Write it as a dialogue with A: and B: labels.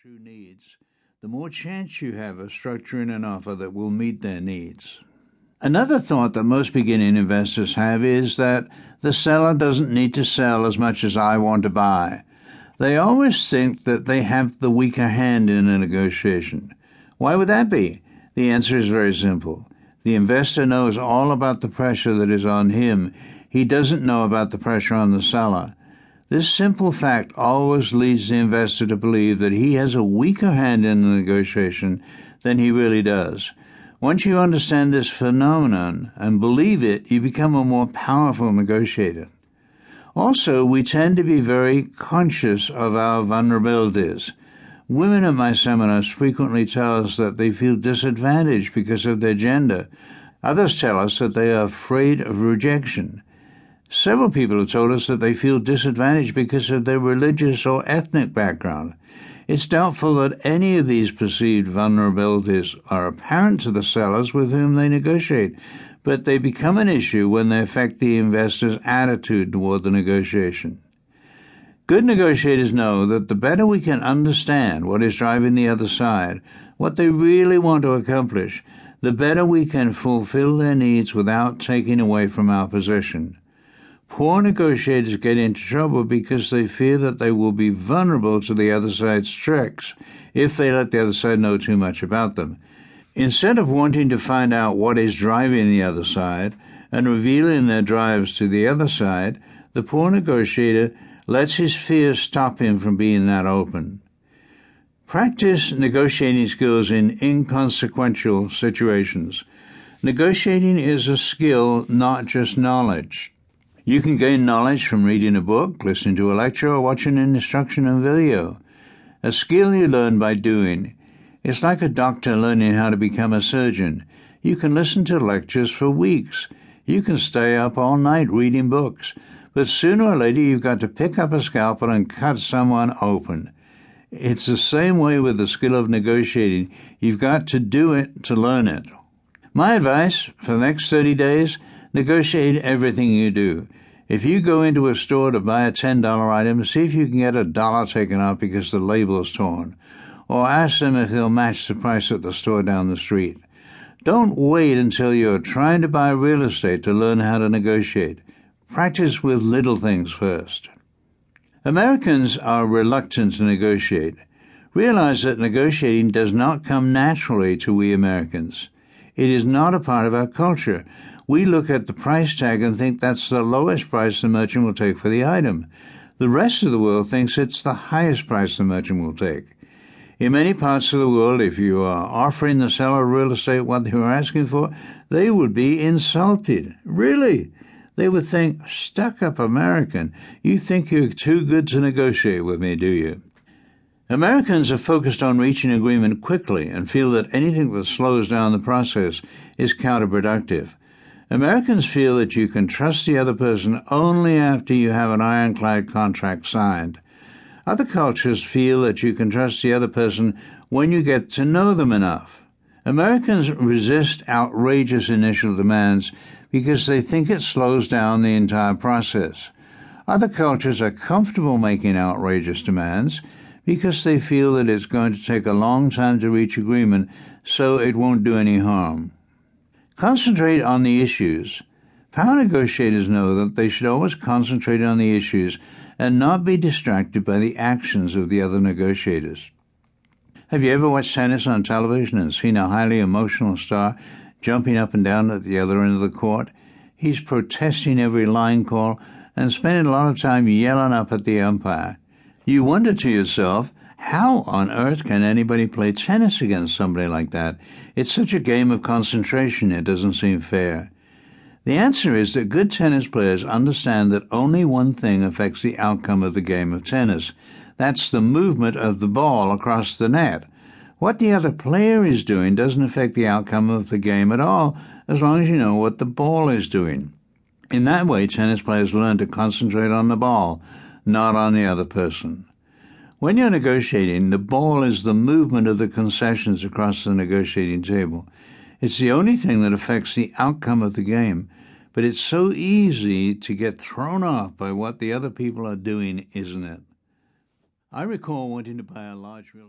A: true needs, the more chance you have of structuring an offer that will meet their needs. Another thought that most beginning investors have is that the seller doesn't need to sell as much as I want to buy. They always think that they have the weaker hand in a negotiation. Why would that be? The answer is very simple. The investor knows all about the pressure that is on him. He doesn't know about the pressure on the seller. This simple fact always leads the investor to believe that he has a weaker hand in the negotiation than he really does. Once you understand this phenomenon and believe it, you become a more powerful negotiator. Also, we tend to be very conscious of our vulnerabilities. Women at my seminars frequently tell us that they feel disadvantaged because of their gender. Others tell us that they are afraid of rejection. Several people have told us that they feel disadvantaged because of their religious or ethnic background. It's doubtful that any of these perceived vulnerabilities are apparent to the sellers with whom they negotiate, but they become an issue when they affect the investor's attitude toward the negotiation. Good negotiators know that the better we can understand what is driving the other side, what they really want to accomplish, the better we can fulfill their needs without taking away from our position. Poor negotiators get into trouble because they fear that they will be vulnerable to the other side's tricks if they let the other side know too much about them. Instead of wanting to find out what is driving the other side and revealing their drives to the other side, the poor negotiator lets his fears stop him from being that open. Practice negotiating skills in inconsequential situations. Negotiating is a skill, not just knowledge. You can gain knowledge from reading a book, listening to a lecture, or watching an instructional video. A skill you learn by doing. It's like a doctor learning how to become a surgeon. You can listen to lectures for weeks. You can stay up all night reading books. But sooner or later you've got to pick up a scalpel and cut someone open. It's the same way with the skill of negotiating. You've got to do it to learn it. My advice for the next 30 days, negotiate everything you do. If you go into a store to buy a $10 item, see if you can get $1 taken off because the label is torn, or ask them if they'll match the price at the store down the street. Don't wait until you're trying to buy real estate to learn how to negotiate. Practice with little things first. Americans are reluctant to negotiate. Realize that negotiating does not come naturally to we Americans. It is not a part of our culture. We look at the price tag and think that's the lowest price the merchant will take for the item. The rest of the world thinks it's the highest price the merchant will take. In many parts of the world, if you are offering the seller of real estate what they are asking for, they would be insulted. Really? They would think, stuck-up American, you think you're too good to negotiate with me, do you? Americans are focused on reaching agreement quickly and feel that anything that slows down the process is counterproductive. Americans feel that you can trust the other person only after you have an ironclad contract signed. Other cultures feel that you can trust the other person when you get to know them enough. Americans resist outrageous initial demands because they think it slows down the entire process. Other cultures are comfortable making outrageous demands because they feel that it's going to take a long time to reach agreement, so it won't do any harm. Concentrate on the issues. Power negotiators know that they should always concentrate on the issues and not be distracted by the actions of the other negotiators. Have you ever watched tennis on television and seen a highly emotional star jumping up and down at the other end of the court? He's protesting every line call and spending a lot of time yelling up at the umpire. You wonder to yourself, how on earth can anybody play tennis against somebody like that? It's such a game of concentration, it doesn't seem fair. The answer is that good tennis players understand that only one thing affects the outcome of the game of tennis. That's the movement of the ball across the net. What the other player is doing doesn't affect the outcome of the game at all, as long as you know what the ball is doing. In that way, tennis players learn to concentrate on the ball, not on the other person. When you're negotiating, the ball is the movement of the concessions across the negotiating table. It's the only thing that affects the outcome of the game, but it's so easy to get thrown off by what the other people are doing, isn't it? I recall wanting to buy a large real estate